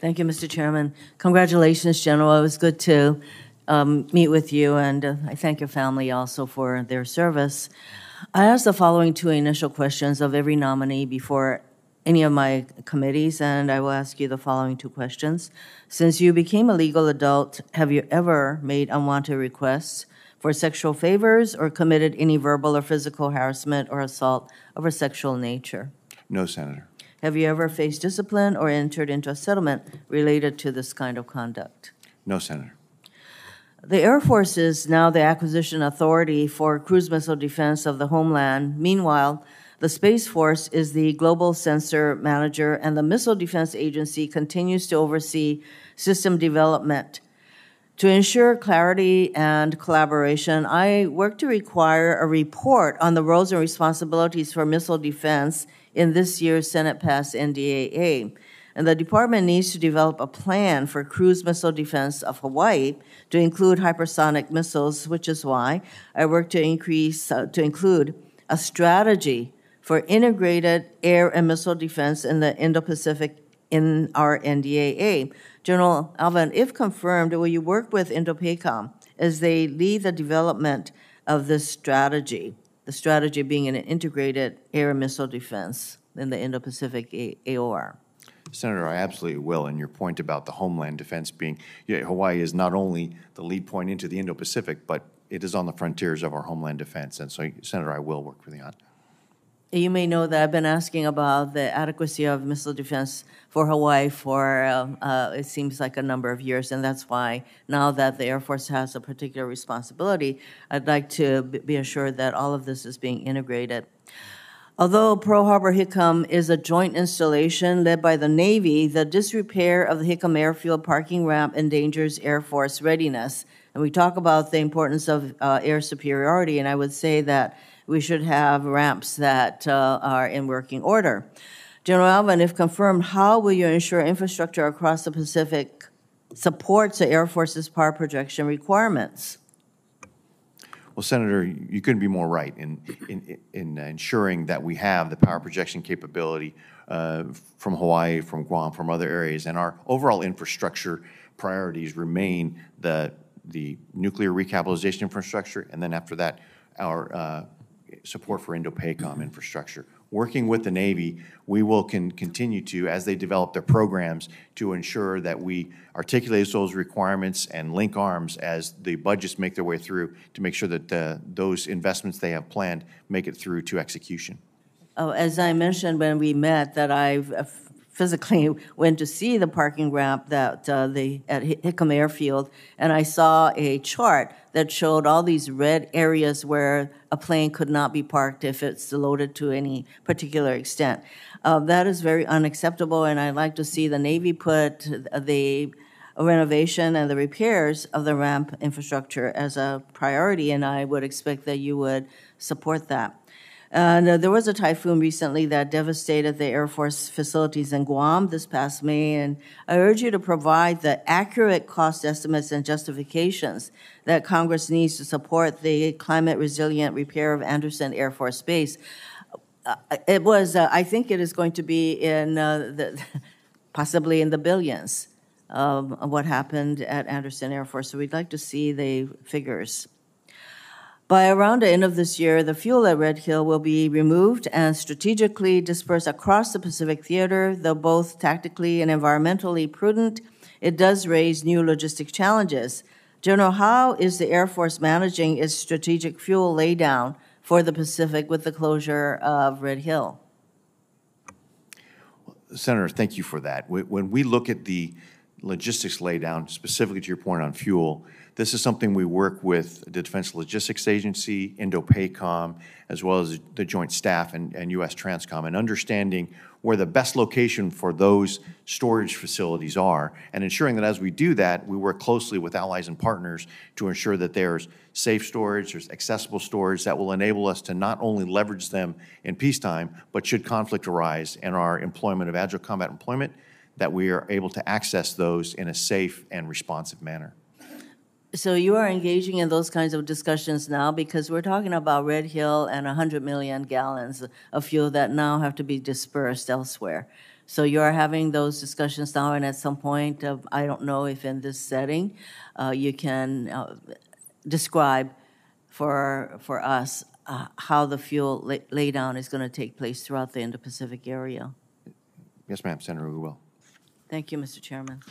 Thank you, Mr. Chairman. Congratulations, General. It was good to meet with you, and I thank your family also for their service. I asked the following two initial questions of every nominee before any of my committees, and I will ask you the following two questions. Since you became a legal adult, have you ever made unwanted requests for sexual favors or committed any verbal or physical harassment or assault of a sexual nature? No, Senator. Have you ever faced discipline or entered into a settlement related to this kind of conduct? No, Senator. The Air Force is now the acquisition authority for cruise missile defense of the homeland. Meanwhile, the Space Force is the global sensor manager, and the Missile Defense Agency continues to oversee system development. To ensure clarity and collaboration, I work to require a report on the roles and responsibilities for missile defense in this year's Senate-passed NDAA. And the department needs to develop a plan for cruise missile defense of Hawaii to include hypersonic missiles, which is why I work to include a strategy for integrated air and missile defense in the Indo-Pacific in our NDAA. General Alvin, if confirmed, will you work with Indo-PACOM as they lead the development of this strategy, the strategy being an integrated air and missile defense in the Indo-Pacific AOR? Senator, I absolutely will. And your point about the homeland defense being, Hawaii is not only the lead point into the Indo-Pacific, but it is on the frontiers of our homeland defense. And so, Senator, I will work with you on it. You may know that I've been asking about the adequacy of missile defense for Hawaii for, it seems like a number of years, and that's why now that the Air Force has a particular responsibility, I'd like to be assured that all of this is being integrated. Although Pearl Harbor Hickam is a joint installation led by the Navy, the disrepair of the Hickam Airfield parking ramp endangers Air Force readiness. And we talk about the importance of air superiority, and I would say that we should have ramps that are in working order. General Alvin, if confirmed, how will you ensure infrastructure across the Pacific supports the Air Force's power projection requirements? Well, Senator, you couldn't be more right in ensuring that we have the power projection capability from Hawaii, from Guam, from other areas, and our overall infrastructure priorities remain the nuclear recapitalization infrastructure, and then after that, our support for Indo-PACOM infrastructure. Working with the Navy, we will continue to, as they develop their programs, to ensure that we articulate those requirements and link arms as the budgets make their way through to make sure that those investments they have planned make it through to execution. Oh, as I mentioned when we met, that I've physically went to see the parking ramp that at Hickam Airfield, and I saw a chart that showed all these red areas where a plane could not be parked if it's loaded to any particular extent. That is very unacceptable, and I'd like to see the Navy put the renovation and the repairs of the ramp infrastructure as a priority, and I would expect that you would support that. And there was a typhoon recently that devastated the Air Force facilities in Guam this past May, and I urge you to provide the accurate cost estimates and justifications that Congress needs to support the climate-resilient repair of Andersen Air Force Base. I think it is going to be in possibly in the billions of what happened at Andersen Air Force, so we'd like to see the figures. By around the end of this year, the fuel at Red Hill will be removed and strategically dispersed across the Pacific Theater. Though both tactically and environmentally prudent, it does raise new logistic challenges. General, how is the Air Force managing its strategic fuel laydown for the Pacific with the closure of Red Hill? Senator, thank you for that. When we look at the logistics laydown, specifically to your point on fuel, this is something we work with the Defense Logistics Agency, Indo-PACOM, as well as the Joint Staff and U.S. Transcom, and understanding where the best location for those storage facilities are, and ensuring that as we do that, we work closely with allies and partners to ensure that there's safe storage, there's accessible storage that will enable us to not only leverage them in peacetime, but should conflict arise in our employment of agile combat employment, that we are able to access those in a safe and responsive manner. So you are engaging in those kinds of discussions now because we're talking about Red Hill and 100 million gallons of fuel that now have to be dispersed elsewhere. So you're having those discussions now, and at some point, I don't know if in this setting, you can describe for us how the fuel laydown is going to take place throughout the Indo-Pacific area. Yes, ma'am, Senator, we will. Thank you, Mr. Chairman.